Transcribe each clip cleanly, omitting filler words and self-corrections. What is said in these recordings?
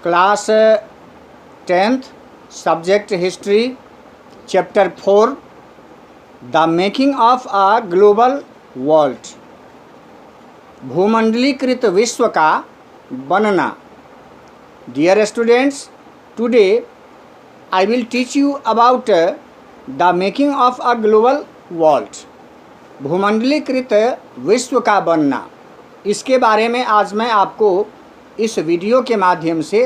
Class 10th subject history chapter 4 the making of a global world, भूमंडलीकृत विश्व का बनना। Dear students, today I will teach you about the making of a global world, भूमंडलीकृत विश्व का बनना। इसके बारे में आज मैं आपको इस वीडियो के माध्यम से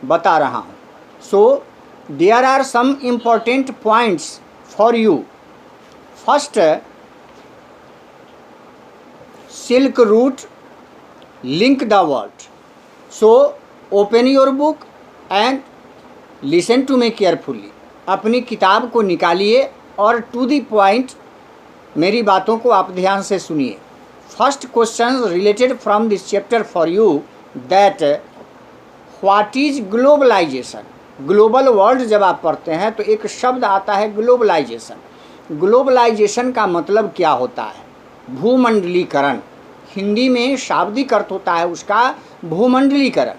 बता रहा हूँ। So there are some important points for you. First, silk route link the world. So open your book and listen to me carefully. अपनी किताब को निकालिए और टू द पॉइंट मेरी बातों को आप ध्यान से सुनिए। First question related from this chapter for you, that what is globalisation. Global world जब आप पढ़ते हैं तो एक शब्द आता है ग्लोबलाइजेशन। ग्लोबलाइजेशन का मतलब क्या होता है? भूमंडलीकरण। हिंदी में शाब्दिक अर्थ होता है उसका भूमंडलीकरण।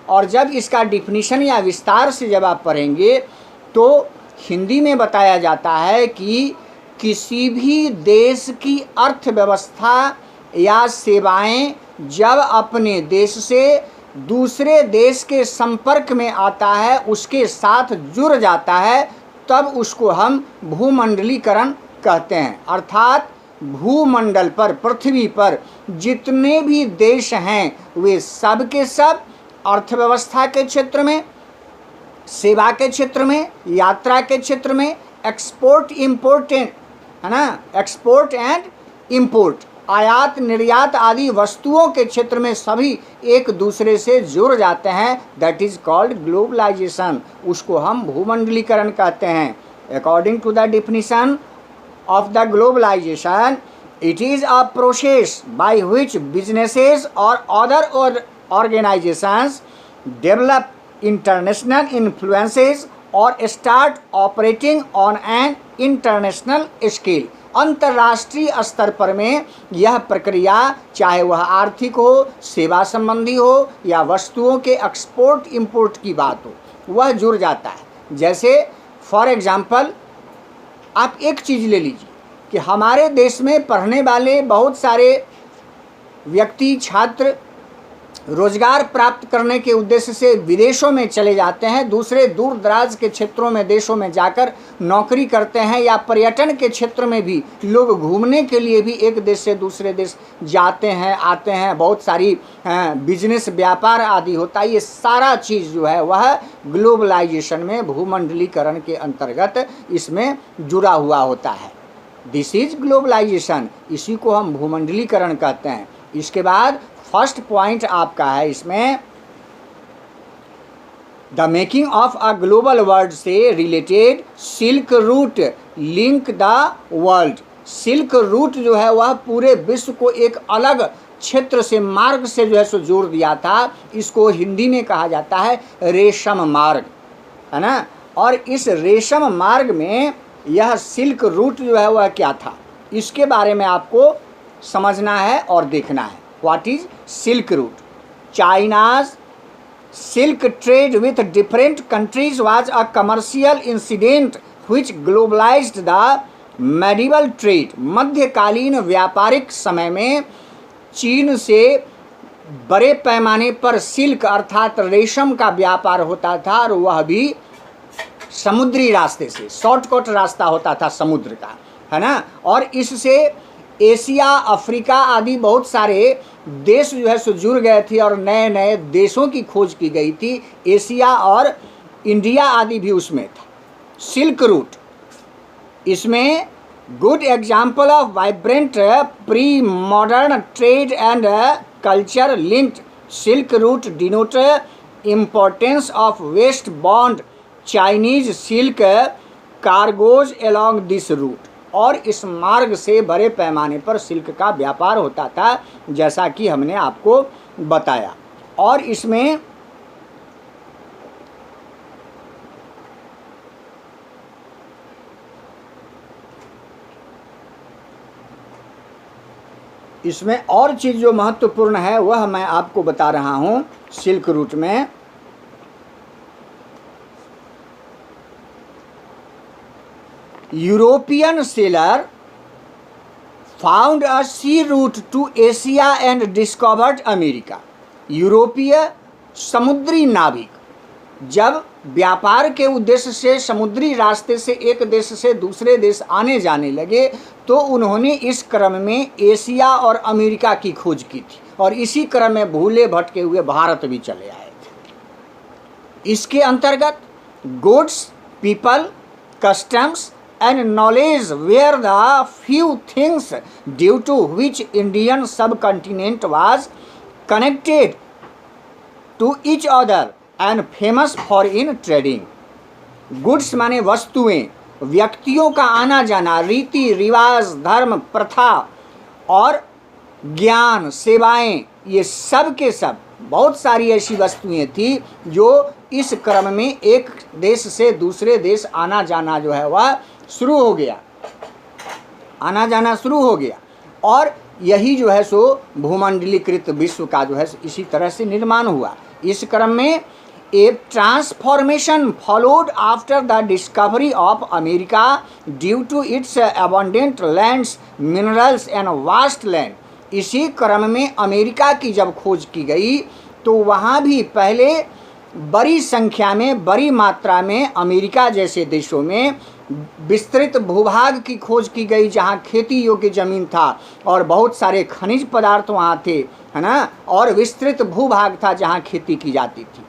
और जब इसका डिफिनीशन या विस्तार से जब आप पढ़ेंगे तो हिंदी में बताया जाता है कि किसी भी देश की अर्थव्यवस्था या सेवाएं जब अपने देश से दूसरे देश के संपर्क में आता है, उसके साथ जुड़ जाता है, तब उसको हम भूमंडलीकरण कहते हैं। अर्थात भूमंडल पर, पृथ्वी पर जितने भी देश हैं वे सब के सब अर्थव्यवस्था के क्षेत्र में, सेवा के क्षेत्र में, यात्रा के क्षेत्र में, एक्सपोर्ट इम्पोर्ट है ना, एक्सपोर्ट एंड इम्पोर्ट, आयात निर्यात आदि वस्तुओं के क्षेत्र में सभी एक दूसरे से जुड़ जाते हैं। That is called globalisation. उसको हम भूमंडलीकरण कहते हैं। According to the definition of the globalization, it is a process by which businesses or other organizations develop international influences or start operating on an international scale। अंतर्राष्ट्रीय स्तर पर में यह प्रक्रिया, चाहे वह आर्थिक हो, सेवा संबंधी हो या वस्तुओं के एक्सपोर्ट इंपोर्ट की बात हो, वह जुड़ जाता है। जैसे फॉर एग्जाम्पल आप एक चीज़ ले लीजिए कि हमारे देश में पढ़ने वाले बहुत सारे व्यक्ति, छात्र रोजगार प्राप्त करने के उद्देश्य से विदेशों में चले जाते हैं, दूसरे दूर दराज के क्षेत्रों में, देशों में जाकर नौकरी करते हैं, या पर्यटन के क्षेत्र में भी लोग घूमने के लिए भी एक देश से दूसरे देश जाते हैं, आते हैं। बहुत सारी बिजनेस, व्यापार आदि होता है। ये सारा चीज़ जो है वह ग्लोबलाइजेशन में, भूमंडलीकरण के अंतर्गत इसमें जुड़ा हुआ होता है। This is globalisation. इसी को हम भूमंडलीकरण कहते हैं। इसके बाद फर्स्ट पॉइंट आपका है इसमें the making of a global world से related silk route link the world. Silk route जो है वह पूरे विश्व को एक अलग क्षेत्र से, मार्ग से जो है सो जोड़ दिया था। इसको हिंदी में कहा जाता है रेशम मार्ग, है ना। और इस रेशम मार्ग में यह सिल्क रूट जो है वह क्या था, इसके बारे में आपको समझना है और देखना है। What is Silk Route? China's silk trade with different countries was a commercial incident which globalized the medieval trade। मध्यकालीन व्यापारिक समय में चीन से बड़े पैमाने पर सिल्क अर्थात रेशम का व्यापार होता था, और वह भी समुद्री रास्ते से, शॉर्टकट रास्ता होता था समुद्र का, है ना। और इससे एशिया, अफ्रीका आदि बहुत सारे देश जो है सो जुड़ गए थे और नए नए देशों की खोज की गई थी। एशिया और इंडिया आदि भी उसमें था। सिल्क रूट इसमें good example of vibrant pre modern trade and culture linked. Silk route denote importance of westbound Chinese silk cargoes along this route. और इस मार्ग से बड़े पैमाने पर सिल्क का व्यापार होता था, जैसा कि हमने आपको बताया। और इसमें और चीज़ जो महत्वपूर्ण है वह मैं आपको बता रहा हूँ। सिल्क रूट में European sailor found a sea route to Asia and discovered America. यूरोपीय समुद्री नाविक जब व्यापार के उद्देश्य से समुद्री रास्ते से एक देश से दूसरे देश आने जाने लगे तो उन्होंने इस क्रम में एशिया और अमेरिका की खोज की थी और इसी क्रम में भूले भटके हुए भारत भी चले आए थे। इसके अंतर्गत goods, people, customs and knowledge were the few things due to which Indian subcontinent was connected to each other and famous for in trading। Goods माने वस्तुएं, व्यक्तियों का आना जाना, रीति रिवाज, धर्म, प्रथा और ज्ञान, सेवाएं, ये सब के सब बहुत सारी ऐसी वस्तुएं थी जो इस क्रम में एक देश से दूसरे देश आना जाना जो है वह शुरू हो गया, आना जाना शुरू हो गया और यही जो है सो भूमंडलीकृत विश्व का जो है इसी तरह से निर्माण हुआ। इस क्रम में a transformation followed after the discovery of America due to its abundant lands, minerals and vast land. इसी क्रम में अमेरिका की जब खोज की गई तो वहाँ भी पहले बड़ी संख्या में, बड़ी मात्रा में अमेरिका जैसे देशों में विस्तृत भूभाग की खोज की गई जहाँ खेती योग्य जमीन था और बहुत सारे खनिज पदार्थ वहाँ थे, है ना, और विस्तृत भूभाग था जहाँ खेती की जाती थी।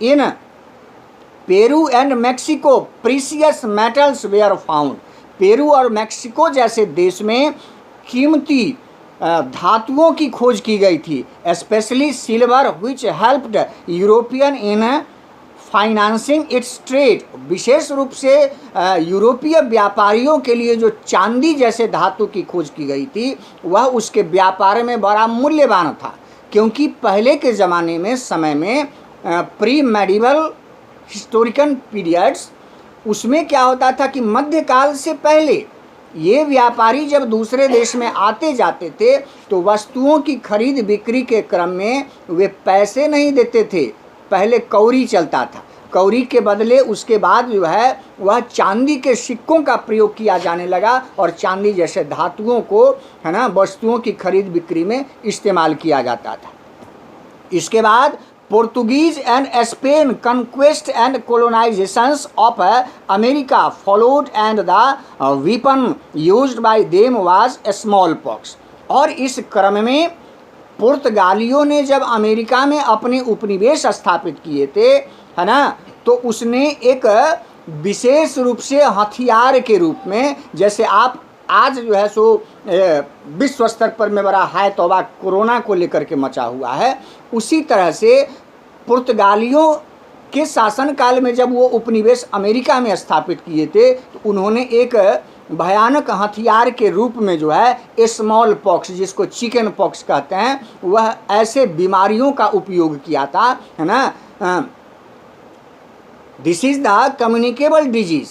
In Peru and Mexico precious metals were found. Peru और मेक्सिको जैसे देश में कीमती धातुओं की खोज की गई थी, specially silver which helped European in financing its trade. विशेष रूप से यूरोपीय व्यापारियों के लिए जो चांदी जैसे धातु की खोज की गई थी वह उसके व्यापार में बड़ा मूल्यवान था, क्योंकि पहले के ज़माने में समय में प्री मेडिवल हिस्टोरिकल पीरियड्स, उसमें क्या होता था कि मध्यकाल से पहले ये व्यापारी जब दूसरे देश में आते जाते थे तो वस्तुओं की खरीद बिक्री के क्रम में वे पैसे नहीं देते थे, पहले कौड़ी चलता था। कौड़ी के बदले उसके बाद जो है वह चांदी के सिक्कों का प्रयोग किया जाने लगा और चांदी जैसे धातुओं को, है ना, वस्तुओं की खरीद बिक्री में इस्तेमाल किया जाता था। इसके बाद Portuguese and Spain conquest and colonisations of America followed and the weapon used by them was smallpox. और इस क्रम में पुर्तगालियों ने जब अमेरिका में अपने उपनिवेश स्थापित किए थे, है ना, तो उसने एक विशेष रूप से हथियार के रूप में, जैसे आप आज जो है सो विश्व स्तर पर में बड़ा हाय तौबा कोरोना को लेकर के मचा हुआ है, उसी तरह से पुर्तगालियों के शासनकाल में जब वो उपनिवेश अमेरिका में स्थापित किए थे तो उन्होंने एक भयानक हथियार के रूप में जो है स्मॉल पॉक्स, जिसको चिकन पॉक्स कहते हैं, वह ऐसे बीमारियों का उपयोग किया था, है ना। This is the communicable disease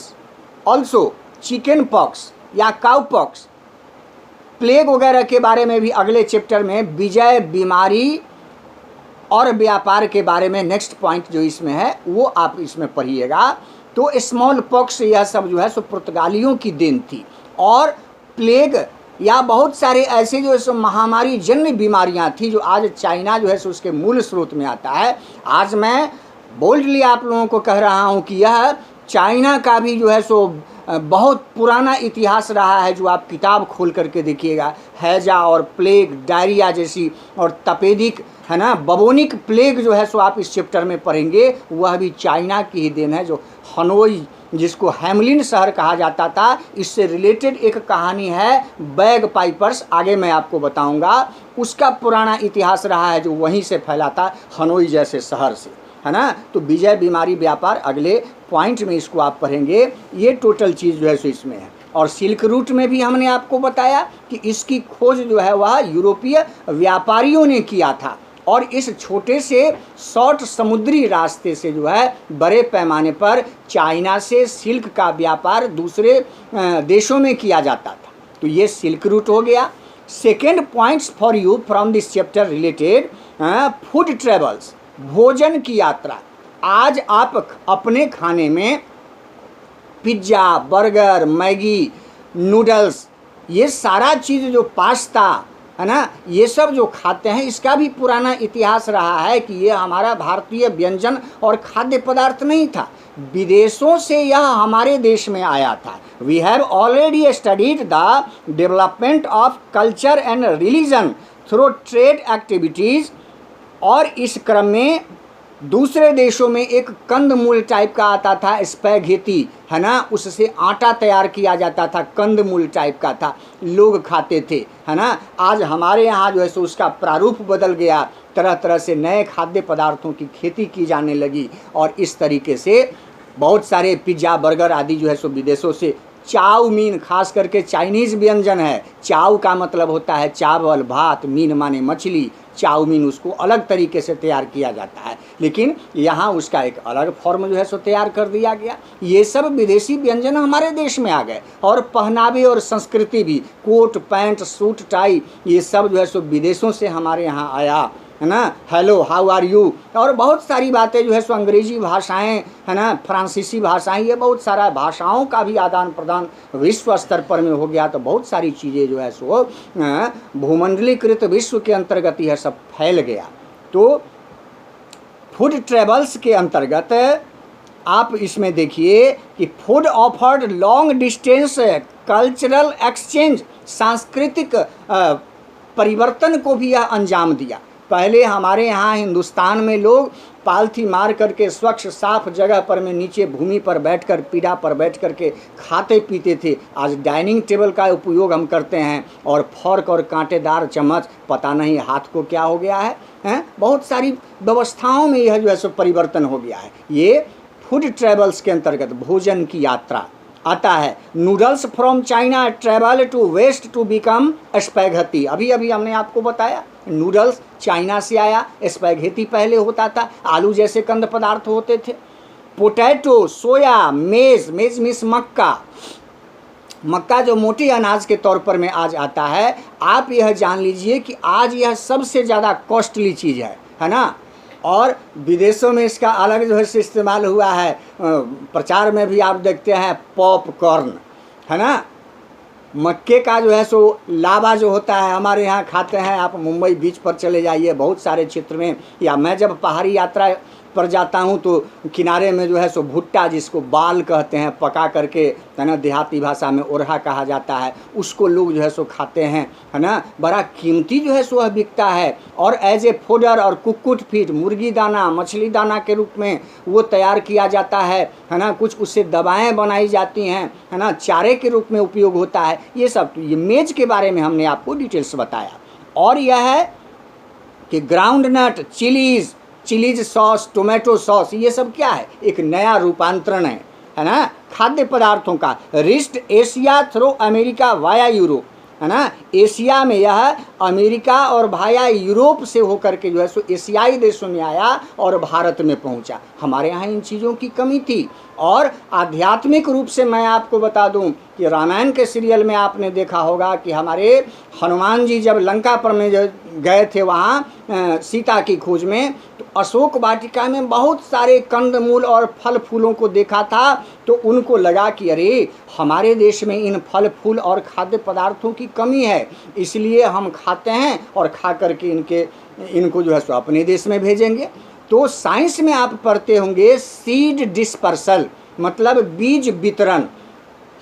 also chicken pox या काउ पॉक्स। प्लेग वगैरह के बारे में भी अगले चैप्टर में विजय बीमारी और व्यापार के बारे में नेक्स्ट पॉइंट जो इसमें है वो आप इसमें पढ़िएगा। तो स्मॉल पॉक्स यह सब जो है सो पुर्तगालियों की देन थी और प्लेग या बहुत सारे ऐसे जो सो महामारी जन्य बीमारियां थी जो आज चाइना जो है सो उसके मूल स्रोत में आता है। आज मैं बोल्डली आप लोगों को कह रहा हूं कि यह चाइना का भी जो है सो बहुत पुराना इतिहास रहा है, जो आप किताब खोल करके देखिएगा। हैजा और प्लेग, डायरिया जैसी और तपेदिक, है ना, बबोनिक प्लेग जो है सो आप इस चैप्टर में पढ़ेंगे, वह भी चाइना की ही देन है। जो हनोई, जिसको हैमलिन शहर कहा जाता था, इससे रिलेटेड एक कहानी है बैग पाइपर्स, आगे मैं आपको बताऊंगा। उसका पुराना इतिहास रहा है जो वहीं से फैला था, हनोई जैसे शहर से, है ना। तो विजय बीमारी व्यापार अगले पॉइंट में इसको आप पढ़ेंगे। ये टोटल चीज़ जो है सो इसमें है। और सिल्क रूट में भी हमने आपको बताया कि इसकी खोज जो है वह यूरोपीय व्यापारियों ने किया था और इस छोटे से शॉर्ट समुद्री रास्ते से जो है बड़े पैमाने पर चाइना से सिल्क का व्यापार दूसरे देशों में किया जाता था। तो ये सिल्क रूट हो गया। Second points for you from this chapter related food travels, भोजन की यात्रा। आज आप अपने खाने में पिज्ज़ा, बर्गर, मैगी, नूडल्स, ये सारा चीज़ जो पास्ता है ना, ये सब जो खाते हैं, इसका भी पुराना इतिहास रहा है कि ये हमारा भारतीय व्यंजन और खाद्य पदार्थ नहीं था, विदेशों से यह हमारे देश में आया था। We have already studied the development of culture and religion through trade activities. और इस क्रम में दूसरे देशों में एक कंदमूल टाइप का आता था, स्पैघेटी, है ना, उससे आटा तैयार किया जाता था, कंदमूल टाइप का था, लोग खाते थे, है ना। आज हमारे यहाँ जो है सो उसका प्रारूप बदल गया, तरह तरह से नए खाद्य पदार्थों की खेती की जाने लगी, और इस तरीके से बहुत सारे पिज्ज़ा, बर्गर आदि जो है सो विदेशों से, चाउमीन, खास करके चाइनीज़ व्यंजन है, चाउ का मतलब होता है चावल, भात, मीन माने मछली, चाउमीन, उसको अलग तरीके से तैयार किया जाता है, लेकिन यहाँ उसका एक अलग फॉर्म जो है सो तैयार कर दिया गया। ये सब विदेशी व्यंजन हमारे देश में आ गए, और पहनावे और संस्कृति भी, कोट पैंट, सूट टाई, ये सब जो है सो विदेशों से हमारे यहाँ आया, है ना। हेलो, हाउ आर यू, और बहुत सारी बातें जो है सो अंग्रेजी भाषाएं, है ना, फ्रांसीसी भाषाएं, ये बहुत सारा भाषाओं का भी आदान प्रदान विश्व स्तर पर में हो गया। तो बहुत सारी चीज़ें जो है सो भूमंडलीकृत विश्व के अंतर्गत यह सब फैल गया। तो फूड ट्रेवल्स के अंतर्गत आप इसमें देखिए कि food offered long distance cultural exchange, सांस्कृतिक परिवर्तन को भी यह अंजाम दिया। पहले हमारे यहाँ हिंदुस्तान में लोग पालथी मार करके स्वच्छ साफ जगह पर में नीचे भूमि पर बैठकर, पीढ़ा पर बैठ करके खाते पीते थे। आज डाइनिंग टेबल का उपयोग हम करते हैं, और फॉर्क और कांटेदार चम्मच, पता नहीं हाथ को क्या हो गया है, हैं? बहुत सारी व्यवस्थाओं में यह जो है सो परिवर्तन हो गया है। ये फूड ट्रेवल्स के अंतर्गत भोजन की यात्रा आता है। Noodles from China travel to west to become spaghetti, अभी अभी हमने आपको बताया, नूडल्स चाइना से आया, स्पैघेटी पहले होता था, आलू जैसे कंद पदार्थ होते थे। पोटैटो, सोया, मेज, मेज मीन्स मक्का, मक्का जो मोटी अनाज के तौर पर में आज आता है। आप यह जान लीजिए कि आज यह सबसे ज़्यादा कॉस्टली चीज़ है ना, और विदेशों में इसका अलग जो है से इस्तेमाल हुआ है। प्रचार में भी आप देखते हैं पॉपकॉर्न, है ना, मक्के का जो है सो लावा जो होता है, हमारे यहाँ खाते हैं। आप मुंबई बीच पर चले जाइए, बहुत सारे क्षेत्र में, या मैं जब पहाड़ी यात्रा पर जाता हूँ तो किनारे में जो है सो भुट्टा, जिसको बाल कहते हैं, पका करके, है ना, देहाती भाषा में ओरहा कहा जाता है, उसको लोग जो है सो खाते हैं, है ना। बड़ा कीमती जो है सो वह बिकता है, और एज ए फोडर और कुक्कुट फीड, मुर्गी दाना, मछली दाना के रूप में वो तैयार किया जाता है ना। कुछ उससे दवाएं बनाई जाती हैं, है ना, चारे के रूप में उपयोग होता है। ये सब, ये मेज के बारे में हमने आपको डिटेल्स बताया। और यह है कि groundnut, chillies sauce, tomato sauce, ये सब क्या है, एक नया रूपांतरण है ना, खाद्य पदार्थों का। Wrist Asia through America via Europe, है ना, एशिया में यह अमेरिका और भाया यूरोप से होकर के जो है सो एशियाई देशों में आया और भारत में पहुंचा। हमारे यहाँ इन चीज़ों की कमी थी। और आध्यात्मिक रूप से मैं आपको बता दूं कि रामायण के सीरियल में आपने देखा होगा कि हमारे हनुमान जी जब लंका पर में गए थे वहाँ सीता की खोज में, तो अशोक वाटिका में बहुत सारे कंदमूल और फल फूलों को देखा था। तो उनको लगा कि अरे, हमारे देश में इन फल फूल और खाद्य पदार्थों की कमी है, इसलिए हम खाते हैं और खा करके इनको जो है सो अपने देश में भेजेंगे। तो साइंस में आप पढ़ते होंगे सीड डिस्पर्सल, मतलब बीज वितरण,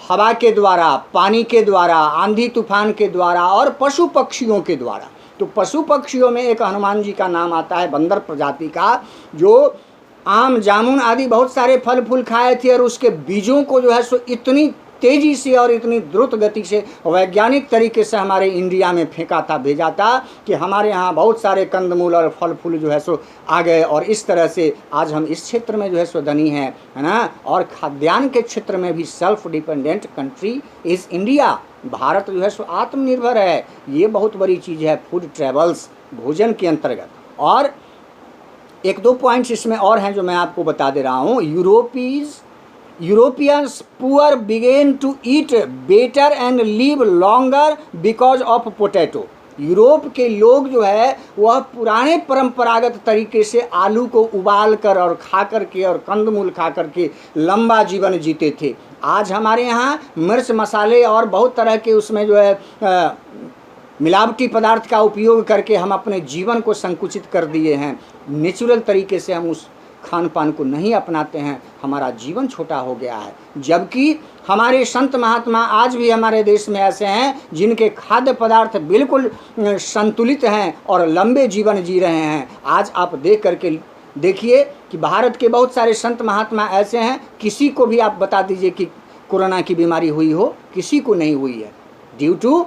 हवा के द्वारा, पानी के द्वारा, आंधी तूफान के द्वारा और पशु पक्षियों के द्वारा। तो पशु पक्षियों में एक हनुमान जी का नाम आता है, बंदर प्रजाति का, जो आम, जामुन आदि बहुत सारे फल फूल खाए थे, और उसके बीजों को जो है सो इतनी तेजी से और इतनी द्रुत गति से वैज्ञानिक तरीके से हमारे इंडिया में फेंका था, भेजा था, कि हमारे यहाँ बहुत सारे कंदमूल और फल फूल जो है सो आ गए। और इस तरह से आज हम इस क्षेत्र में जो है सो धनी है ना। और खाद्यान्न के क्षेत्र में भी self dependent country is India, Bharat जो है सो आत्मनिर्भर है। ये बहुत बड़ी चीज़ है फूड ट्रेवल्स, भोजन के अंतर्गत। और एक दो पॉइंट्स इसमें और हैं जो मैं आपको बता दे रहा हूँ। Europeans poor began to eat better and live longer because of potato। Europe के लोग जो है वह पुराने परंपरागत तरीके से आलू को उबाल कर और खा कर के और कंदमूल खा कर के लंबा जीवन जीते थे। आज हमारे यहाँ मिर्च मसाले और बहुत तरह के उसमें जो है मिलावटी पदार्थ का उपयोग करके हम अपने जीवन को संकुचित कर दिए हैं। नेचुरल तरीके से हम उस खान पान को नहीं अपनाते हैं, हमारा जीवन छोटा हो गया है। जबकि हमारे संत महात्मा आज भी हमारे देश में ऐसे हैं जिनके खाद्य पदार्थ बिल्कुल संतुलित हैं और लंबे जीवन जी रहे हैं। आज आप देख करके देखिए कि भारत के बहुत सारे संत महात्मा ऐसे हैं, किसी को भी आप बता दीजिए कि कोरोना की बीमारी हुई हो, किसी को नहीं हुई है, due to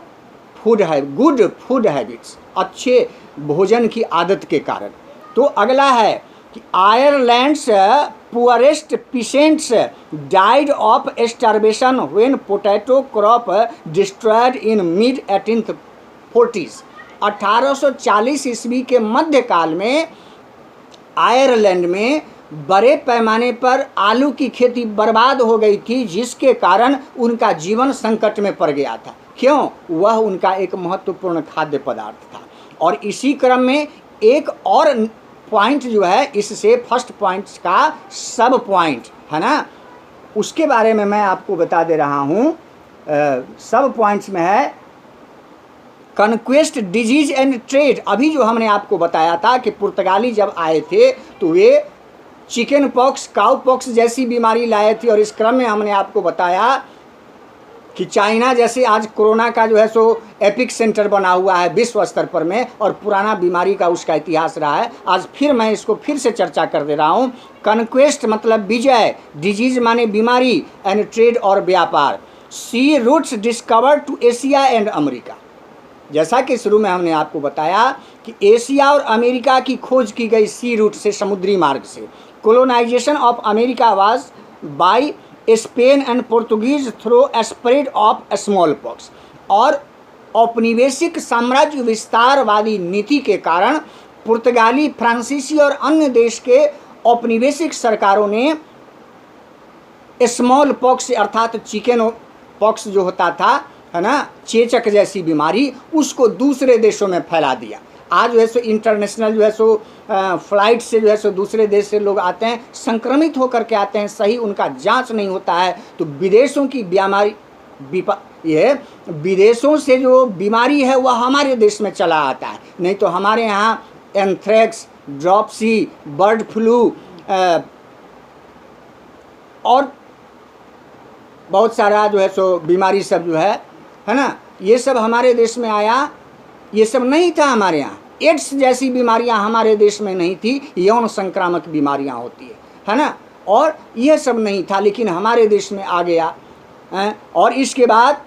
good food habits, अच्छे भोजन की आदत के कारण। तो अगला है कि Ireland's poorest patients died of starvation when potato crop destroyed in mid 1840s। 1840 ईस्वी के मध्यकाल में आयरलैंड में बड़े पैमाने पर आलू की खेती बर्बाद हो गई थी, जिसके कारण उनका जीवन संकट में पड़ गया था। क्यों? वह उनका एक महत्वपूर्ण खाद्य पदार्थ था। और इसी क्रम में एक और पॉइंट जो है, इससे फर्स्ट पॉइंट का सब पॉइंट है ना, उसके बारे में मैं आपको बता दे रहा हूँ। सब पॉइंट्स में है कन्क्वेस्ट, डिजीज एंड ट्रेड। अभी जो हमने आपको बताया था कि पुर्तगाली जब आए थे तो वे चिकन पॉक्स, काउ पॉक्स जैसी बीमारी लाए थे। और इस क्रम में हमने आपको बताया कि चाइना जैसे आज कोरोना का जो है सो एपिक सेंटर बना हुआ है विश्व स्तर पर में, और पुराना बीमारी का उसका इतिहास रहा है। आज फिर मैं इसको फिर से चर्चा कर दे रहा हूँ। कन्क्वेस्ट मतलब विजय, डिजीज माने बीमारी, एंड ट्रेड और व्यापार। Sea routes discovered to Asia and America. जैसा कि शुरू में हमने आपको बताया कि एशिया और अमेरिका की खोज की गई सी रूट से, समुद्री मार्ग से। Colonisation of America was by Spain and Portuguese through spread of smallpox. और औपनिवेशिक साम्राज्य विस्तारवादी नीति के कारण पुर्तगाली, फ्रांसीसी और अन्य देश के औपनिवेशिक सरकारों ने स्मॉल पॉक्स अर्थात चिकन पॉक्स जो होता था है ना, चेचक जैसी बीमारी, उसको दूसरे देशों में फैला दिया। आज जो है सो इंटरनेशनल जो है सो फ्लाइट से जो है सो दूसरे देश से लोग आते हैं, संक्रमित होकर के आते हैं, सही उनका जांच नहीं होता है, तो विदेशों की बीमारी, ये विदेशों से जो बीमारी है वह हमारे देश में चला आता है। नहीं तो हमारे यहाँ एंथ्रेक्स, ड्रॉपसी, बर्ड फ्लू और बहुत सारा जो है सो बीमारी सब जो है ना, ये सब हमारे देश में आया। ये सब नहीं था हमारे यहाँ। एड्स जैसी बीमारियां हमारे देश में नहीं थी, यौन संक्रामक बीमारियां होती है ना, और ये सब नहीं था, लेकिन हमारे देश में आ गया। और इसके बाद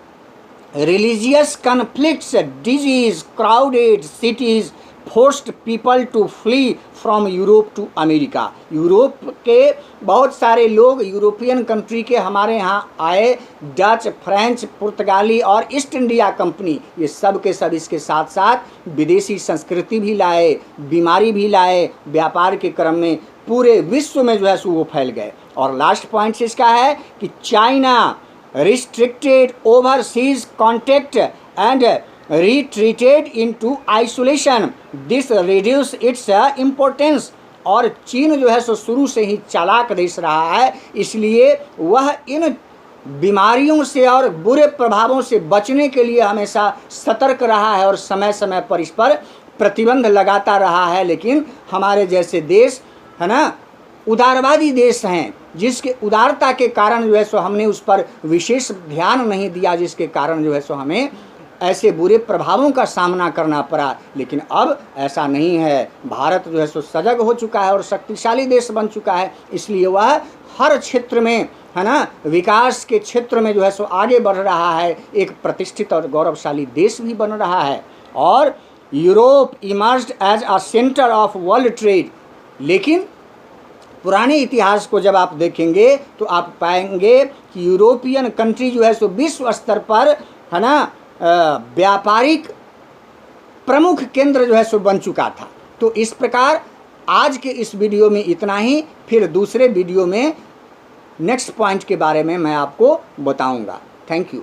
religious conflicts, diseases, crowded cities forced people to flee from Europe to America. Europe के बहुत सारे लोग यूरोपियन कंट्री के हमारे यहाँ आए। डच, फ्रेंच, पुर्तगाली और ईस्ट इंडिया कंपनी, ये सब के सब इसके साथ साथ विदेशी संस्कृति भी लाए, बीमारी भी लाए। व्यापार के क्रम में पूरे विश्व में जो है सो वो फैल गए। और लास्ट पॉइंट इसका है कि China restricted overseas contact and retreated into isolation. This reduced its importance. और चीन जो है सो शुरू से ही चालाक देश रहा है, इसलिए वह इन बीमारियों से और बुरे प्रभावों से बचने के लिए हमेशा सतर्क रहा है और समय समय पर इस पर प्रतिबंध लगाता रहा है। लेकिन हमारे जैसे देश है ना, उदारवादी देश हैं, जिसके उदारता के कारण जो है सो हमने उस पर विशेष ध्यान नहीं दिया, जिसके कारण जो है सो हमें ऐसे बुरे प्रभावों का सामना करना पड़ा। लेकिन अब ऐसा नहीं है। भारत जो है सो सजग हो चुका है और शक्तिशाली देश बन चुका है, इसलिए वह हर क्षेत्र में है ना, विकास के क्षेत्र में जो है सो आगे बढ़ रहा है, एक प्रतिष्ठित और गौरवशाली देश भी बन रहा है। और Europe emerged as a centre of world trade. लेकिन पुराने इतिहास को जब आप देखेंगे तो आप पाएंगे कि यूरोपियन कंट्री जो है सो विश्व स्तर पर है ना व्यापारिक प्रमुख केंद्र जो है सो बन चुका था। तो इस प्रकार आज के इस वीडियो में इतना ही। फिर दूसरे वीडियो में नेक्स्ट पॉइंट के बारे में मैं आपको बताऊंगा। Thank you.